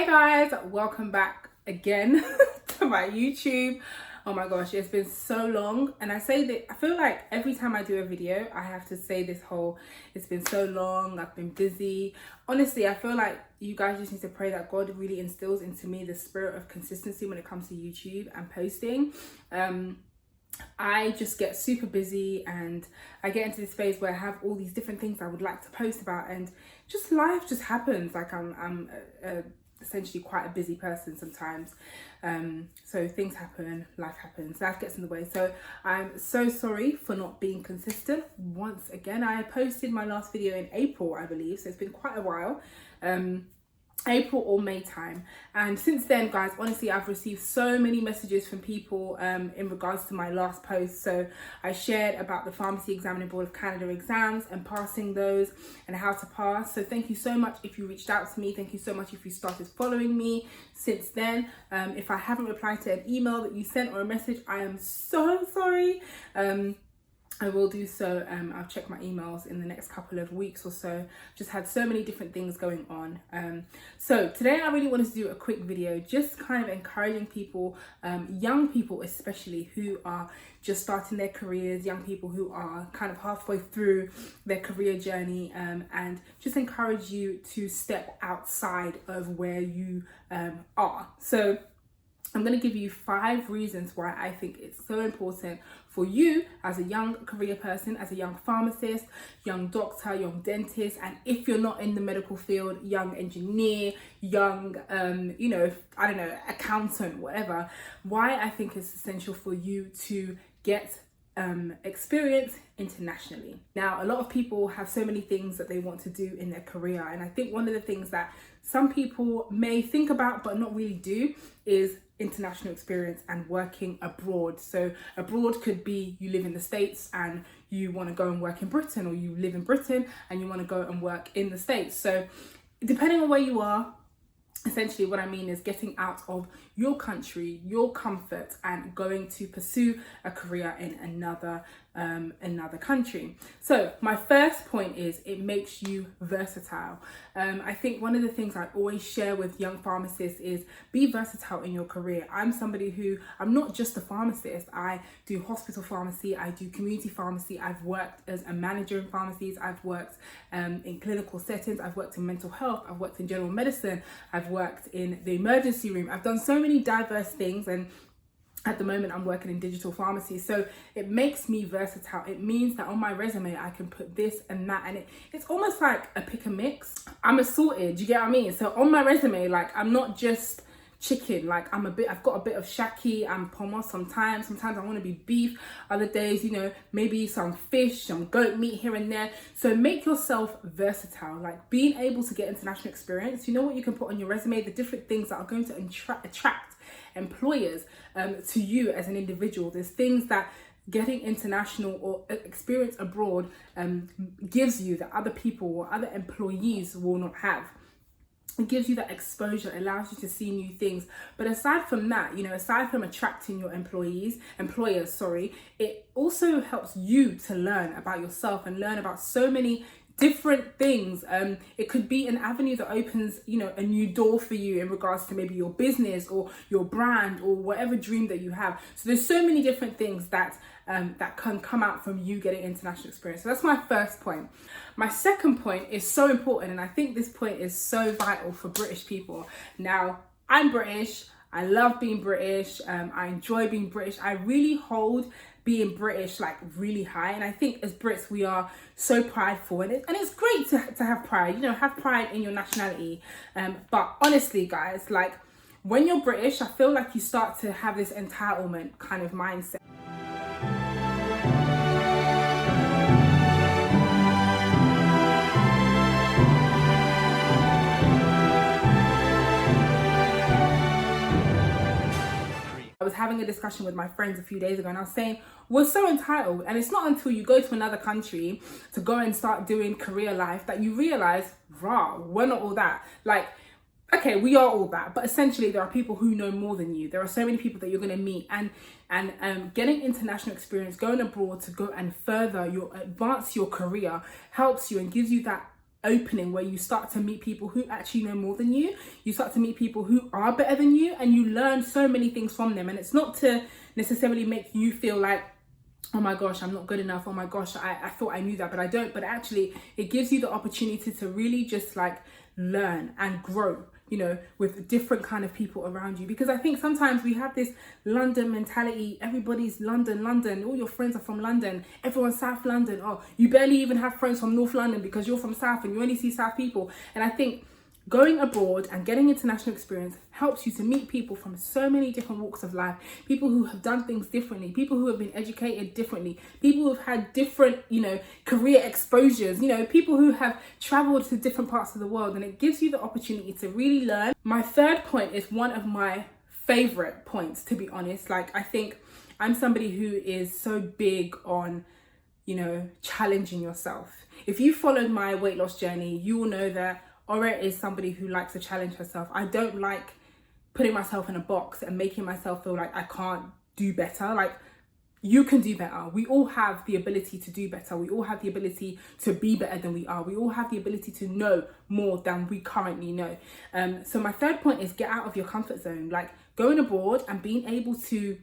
Hey guys, welcome back again to my YouTube. Oh my gosh, it's been so long, and I say that I feel like every time I do a video I have to say this whole it's been so long, I've been busy. Honestly, I feel like you guys just need to pray that God really instills into me the spirit of consistency when it comes to YouTube and posting. I just get super busy and I get into this phase where I have all these different things I would like to post about, and just life just happens. Like I'm essentially quite a busy person sometimes. So things happen, life happens, life gets in the way. So I'm so sorry for not being consistent. Once again, I posted my last video in April, I believe. So it's been quite a while. April or May time, and since then, guys, honestly, I've received so many messages from people in regards to my last post. So I shared about the Pharmacy Examining Board of Canada exams and passing those and how to pass. So thank you so much if you reached out to me. Thank you so much if you started following me since then. If I haven't replied to an email that you sent or a message, I am so sorry. I will do so. I'll check my emails in the next couple of weeks or so. Just had so many different things going on. So today I really wanted to do a quick video, just kind of encouraging people, young people especially, who are just starting their careers, young people who are kind of halfway through their career journey, and just encourage you to step outside of where you are. So I'm going to give you 5 reasons why I think it's so important for you as a young career person, as a young pharmacist, young doctor, young dentist, and if you're not in the medical field, young engineer, young, I don't know, accountant, whatever, why I think it's essential for you to get experience internationally. Now, a lot of people have so many things that they want to do in their career, and I think one of the things that some people may think about but not really do is international experience and working abroad. So abroad could be you live in the States and you want to go and work in Britain, or you live in Britain and you want to go and work in the States. So depending on where you are, essentially what I mean is getting out of your country, your comfort, and going to pursue a career in another country. So my first point is it makes you versatile. I think one of the things I always share with young pharmacists is be versatile in your career. I'm somebody who, I'm not just a pharmacist. I do hospital pharmacy, I do community pharmacy, I've worked as a manager in pharmacies, I've worked in clinical settings, I've worked in mental health, I've worked in general medicine, I've worked in the emergency room. I've done so many diverse things, and at the moment I'm working in digital pharmacy. So it makes me versatile. It means that on my resume I can put this and that, and it's almost like a pick and mix. I'm assorted, you get what I mean? So on my resume, like, I'm not just chicken, like I've got a bit of shaki and pomo sometimes I want to be beef, other days, maybe some fish, some goat meat here and there. So make yourself versatile, like being able to get international experience. You know what you can put on your resume, the different things that are going to attract employers to you as an individual. There's things that getting international or experience abroad gives you that other people or other employees will not have. It gives you that exposure, allows you to see new things. But aside from that, aside from attracting your employers, it also helps you to learn about yourself and learn about so many different things. It could be an avenue that opens, a new door for you in regards to maybe your business or your brand or whatever dream that you have. So there's so many different things that can come out from you getting international experience. So that's my first point. My second point is so important, and I think this point is so vital for British people. Now, I'm British. I love being British. I enjoy being British. I really hold being British like really high, and I think as Brits we are so prideful, and it's great to have pride. Have pride in your nationality. But honestly, guys, like when you're British, I feel like you start to have this entitlement kind of mindset. I was having a discussion with my friends a few days ago, and I was saying we're so entitled, and it's not until you go to another country to go and start doing career life that you realize, we're not all that. Like, okay, we are all that, but essentially there are people who know more than you. There are so many people that you're going to meet, and getting international experience, going abroad to go and advance your career helps you and gives you that opening where you start to meet people who actually know more than you. You start to meet people who are better than you, and you learn so many things from them. And it's not to necessarily make you feel like, oh my gosh, I'm not good enough. Oh my gosh, I thought I knew that, but I don't. But actually, it gives you the opportunity to really just like learn and grow, you know, with different kind of people around you. Because I think sometimes we have this London mentality. Everybody's London, all your friends are from London, everyone's South London. Oh, you barely even have friends from North London because you're from South and you only see South people. And I think going abroad and getting international experience helps you to meet people from so many different walks of life, people who have done things differently, people who have been educated differently, people who have had different, you know, career exposures, you know, people who have traveled to different parts of the world, and it gives you the opportunity to really learn. My third point is one of my favorite points, to be honest. Like, I think I'm somebody who is so big on, you know, challenging yourself. If you followed my weight loss journey, you will know that Ora is somebody who likes to challenge herself. I don't like putting myself in a box and making myself feel like I can't do better. Like, you can do better. We all have the ability to do better. We all have the ability to be better than we are. We all have the ability to know more than we currently know. So my third point is get out of your comfort zone. Like, going abroad and being able to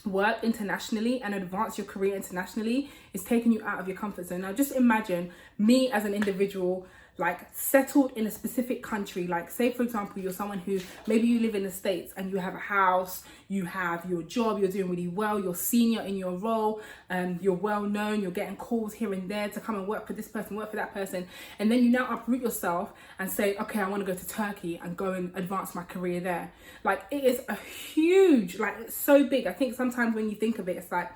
work internationally and advance your career internationally is taking you out of your comfort zone. Now, just imagine me as an individual, like, settled in a specific country. Like, say for example, you're someone who, maybe you live in the States and you have a house, you have your job, you're doing really well, you're senior in your role, you're well known, you're getting calls here and there to come and work for this person, work for that person, and then you now uproot yourself and say, okay, I want to go to Turkey and go and advance my career there. Like, it is a huge, like, it's so big. I think sometimes when you think of it, it's like,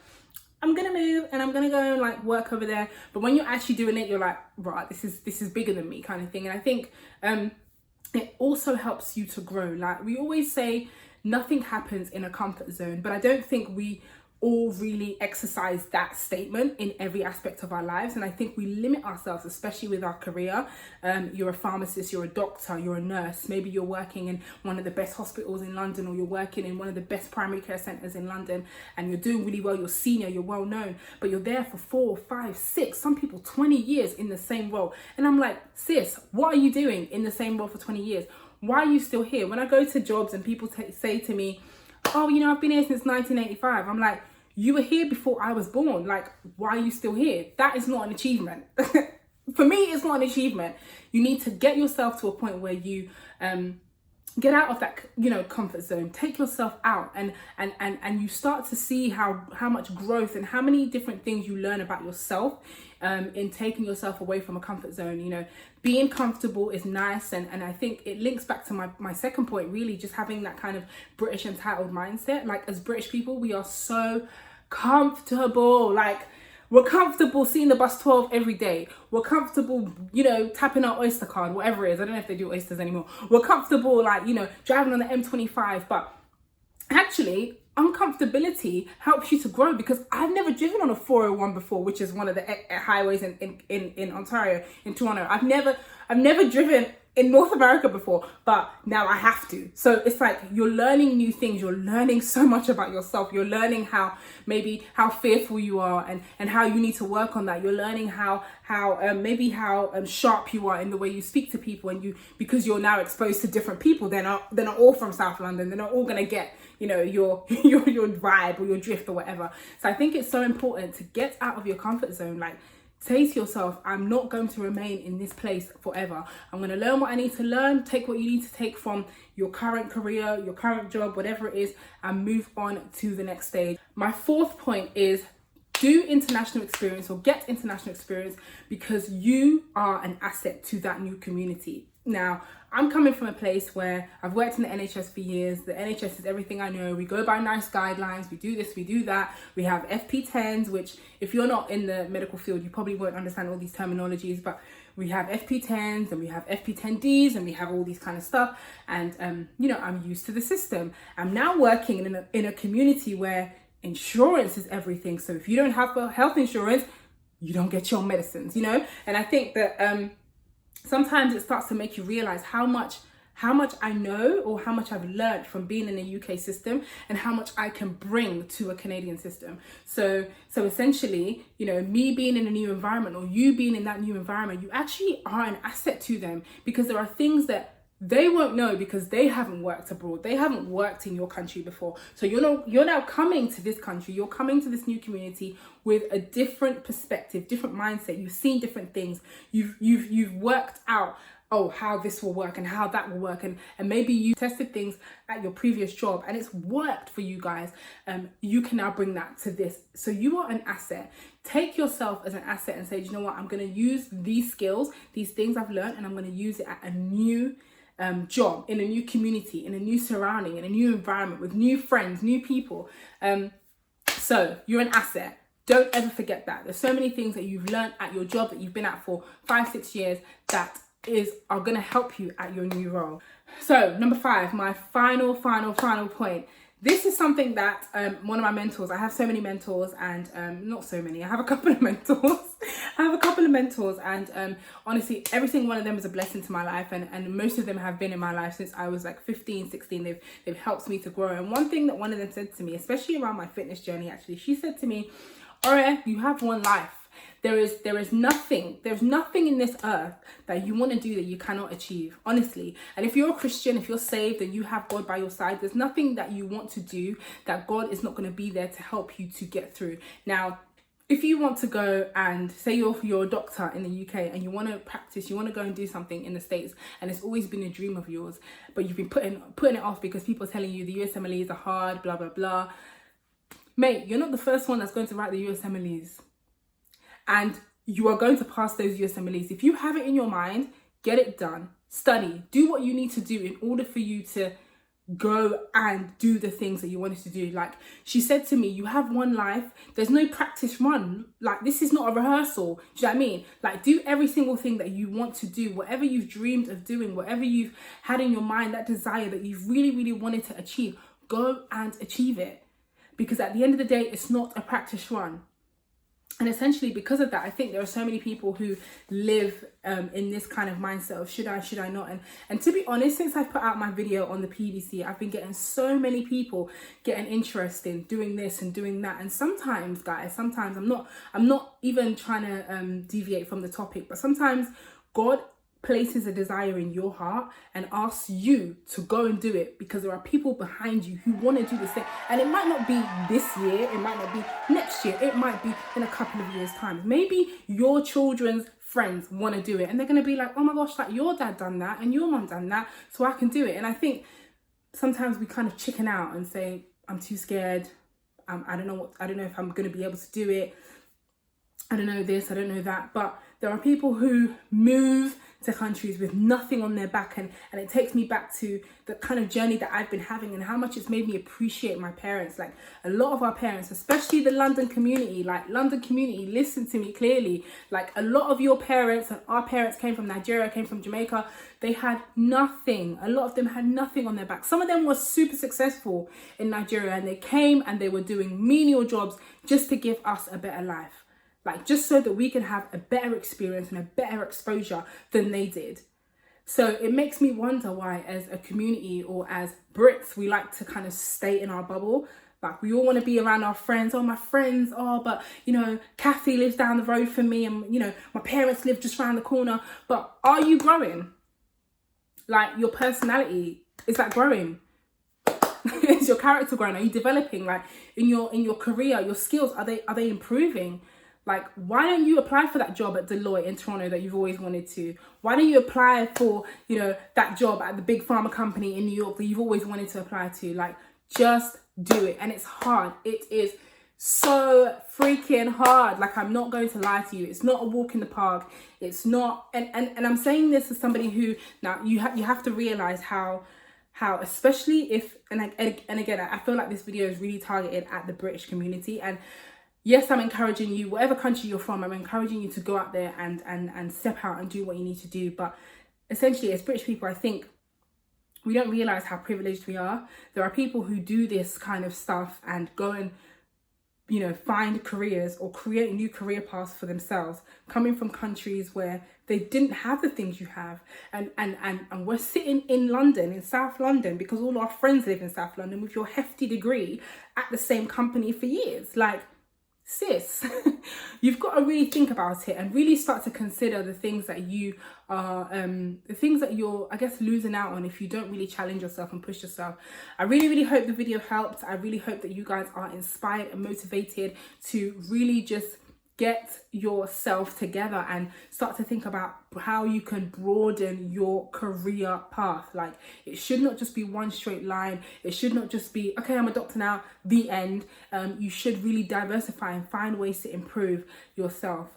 I'm gonna move and I'm gonna go and like work over there, but when you're actually doing it, you're like, right, this is bigger than me, kind of thing. And I think it also helps you to grow. Like, we always say nothing happens in a comfort zone, but I don't think we all really exercise that statement in every aspect of our lives. And I think we limit ourselves, especially with our career. You're a pharmacist, you're a doctor, you're a nurse, maybe you're working in one of the best hospitals in London, or you're working in one of the best primary care centres in London, and you're doing really well, you're senior, you're well known, but you're there for 4, 5, 6, some people 20 years in the same role. And I'm like, sis, what are you doing in the same role for 20 years? Why are you still here? When I go to jobs and people say to me, oh, you know, I've been here since 1985. I'm like, you were here before I was born. Like, why are you still here? That is not an achievement. For me, it's not an achievement. You need to get yourself to a point where you get out of that, you know, comfort zone. Take yourself out, and you start to see how much growth and how many different things you learn about yourself in taking yourself away from a comfort zone. You know, being comfortable is nice, and I think it links back to my second point, really, just having that kind of British entitled mindset. Like, as British people, we are so comfortable. Like, we're comfortable seeing the bus 12 every day. We're comfortable, you know, tapping our Oyster card, whatever it is. I don't know if they do oysters anymore. We're comfortable, like, you know, driving on the M25. But actually, uncomfortability helps you to grow, because I've never driven on a 401 before, which is one of the highways in Ontario, in Toronto. I've never driven in North America before, but now I have to. So it's like, you're learning new things. You're learning so much about yourself. You're learning how fearful you are, and how you need to work on that. You're learning how sharp you are in the way you speak to people, and because you're now exposed to different people. They're not all from South London. They're not all gonna get, you know, your vibe or your drift or whatever. So I think it's so important to get out of your comfort zone. Like, say to yourself, I'm not going to remain in this place forever. I'm going to learn what I need to learn, take what you need to take from your current career, your current job, whatever it is, and move on to the next stage. My fourth point is do international experience, or get international experience, because you are an asset to that new community. Now, I'm coming from a place where I've worked in the NHS for years. The NHS is everything I know. We go by nice guidelines. We do this, we do that. We have FP10s, which, if you're not in the medical field, you probably won't understand all these terminologies, but we have FP10s and we have FP10Ds and we have all these kind of stuff. And, you know, I'm used to the system. I'm now working in a community where insurance is everything. So if you don't have health insurance, you don't get your medicines, you know? And I think that sometimes it starts to make you realize how much how much I know or how much I've learned from being in a UK system and how much I can bring to a Canadian system. So essentially, you know, me being in a new environment or you being in that new environment, you actually are an asset to them, because there are things that they won't know because they haven't worked abroad. They haven't worked in your country before. So you're now coming to this country, you're coming to this new community with a different perspective, different mindset. You've seen different things. You've worked out, oh, how this will work and how that will work. And maybe you tested things at your previous job and it's worked for you guys. You can now bring that to this. So you are an asset. Take yourself as an asset and say, you know what, I'm going to use these skills, these things I've learned, and I'm going to use it at a new job, in a new community, in a new surrounding, in a new environment, with new friends, new people. So you're an asset. Don't ever forget that. There's so many things that you've learned at your job that you've been at for 5-6 years that are going to help you at your new role. So number 5, my final point. This is something that one of my mentors, I have so many mentors, and not so many, I have a couple of mentors. And honestly, every single one of them is a blessing to my life, and most of them have been in my life since I was like 15, 16. They've helped me to grow. And one thing that one of them said to me, especially around my fitness journey, actually, she said to me, Ore, you have one life. There's nothing in this earth that you want to do that you cannot achieve, honestly. And if you're a Christian, if you're saved and you have God by your side, there's nothing that you want to do that God is not going to be there to help you to get through. Now, if you want to go and say you're a doctor in the UK and you want to practice, you want to go and do something in the States, and it's always been a dream of yours, but you've been putting it off because people are telling you the USMLEs are hard, blah, blah, blah. Mate, you're not the first one that's going to write the USMLEs. And you are going to pass those USMLEs. If you have it in your mind, get it done. Study. Do what you need to do in order for you to go and do the things that you wanted to do. Like she said to me, you have one life. There's no practice run. Like this is not a rehearsal. Do you know what I mean? Like do every single thing that you want to do. Whatever you've dreamed of doing, whatever you've had in your mind, that desire that you've really, really wanted to achieve, go and achieve it. Because at the end of the day, it's not a practice run. And essentially because of that, I think there are so many people who live in this kind of mindset of should I not? And to be honest, since I've put out my video on the PDC, I've been getting so many people getting interest in doing this and doing that. And sometimes, guys, I'm not even trying to deviate from the topic, but sometimes God places a desire in your heart and asks you to go and do it because there are people behind you who want to do this thing. And it might not be this year, it might not be next year, it might be in a couple of years' time. Maybe your children's friends want to do it and they're going to be like, oh my gosh, like your dad done that and your mum done that, so I can do it. And I think sometimes we kind of chicken out and say, I'm too scared, I don't know if I'm going to be able to do it, I don't know this, I don't know that. But there are people who move to countries with nothing on their back, and it takes me back to the kind of journey that I've been having and how much it's made me appreciate my parents. Like a lot of our parents, especially the London community, listen to me clearly. Like a lot of your parents and our parents came from Nigeria, came from Jamaica. They had nothing. A lot of them had nothing on their back. Some of them were super successful in Nigeria and they came and they were doing menial jobs just to give us a better life. Like just so that we can have a better experience and a better exposure than they did. So it makes me wonder why as a community or as Brits, we like to kind of stay in our bubble. Like we all want to be around our friends. Oh, my friends, but you know, Kathy lives down the road from me and you know, my parents live just around the corner. But are you growing? Like your personality, is that growing? Is your character growing? Are you developing? Like in your career, your skills, are they improving? Like, why don't you apply for that job at Deloitte in Toronto that you've always wanted to? Why don't you apply for, you know, that job at the big pharma company in New York that you've always wanted to apply to? Like, just do it. And it's hard. It is so freaking hard. Like, I'm not going to lie to you. It's not a walk in the park. It's not. And I'm saying this as somebody who, now, you have to realize how especially if, and again, I feel like this video is really targeted at the British community. And yes, I'm encouraging you, whatever country you're from, I'm encouraging you to go out there and step out and do what you need to do. But essentially, as British people, I think we don't realise how privileged we are. There are people who do this kind of stuff and go and you know, find careers or create new career paths for themselves, coming from countries where they didn't have the things you have. And we're sitting in London, in South London, because all our friends live in South London with your hefty degree at the same company for years. Like, sis, you've got to really think about it and really start to consider the things that you are, the things that you're, I guess, losing out on if you don't really challenge yourself and push yourself. I really, really hope the video helped. I really hope that you guys are inspired and motivated to really just get yourself together and start to think about how you can broaden your career path. Like, it should not just be one straight line. It should not just be, okay, I'm a doctor now, the end. You should really diversify and find ways to improve yourself.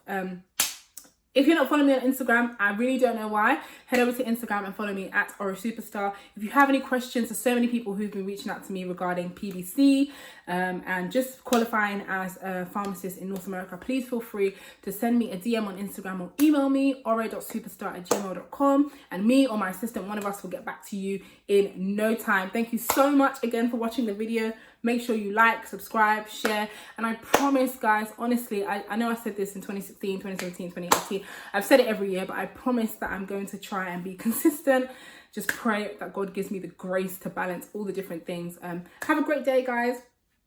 If you're not following me on Instagram, I really don't know why. Head over to Instagram and follow me at Supasta. If you have any questions, there's so many people who've been reaching out to me regarding PBC and just qualifying as a pharmacist in North America. Please feel free to send me a DM on Instagram or email me, ore.superstar@gmail.com, and me or my assistant, one of us, will get back to you in no time. Thank you so much again for watching the video. Make sure you like, subscribe, share. And I promise, guys, honestly, I know I said this in 2016, 2017, 2018. I've said it every year, but I promise that I'm going to try and be consistent. Just pray that God gives me the grace to balance all the different things. Have a great day, guys.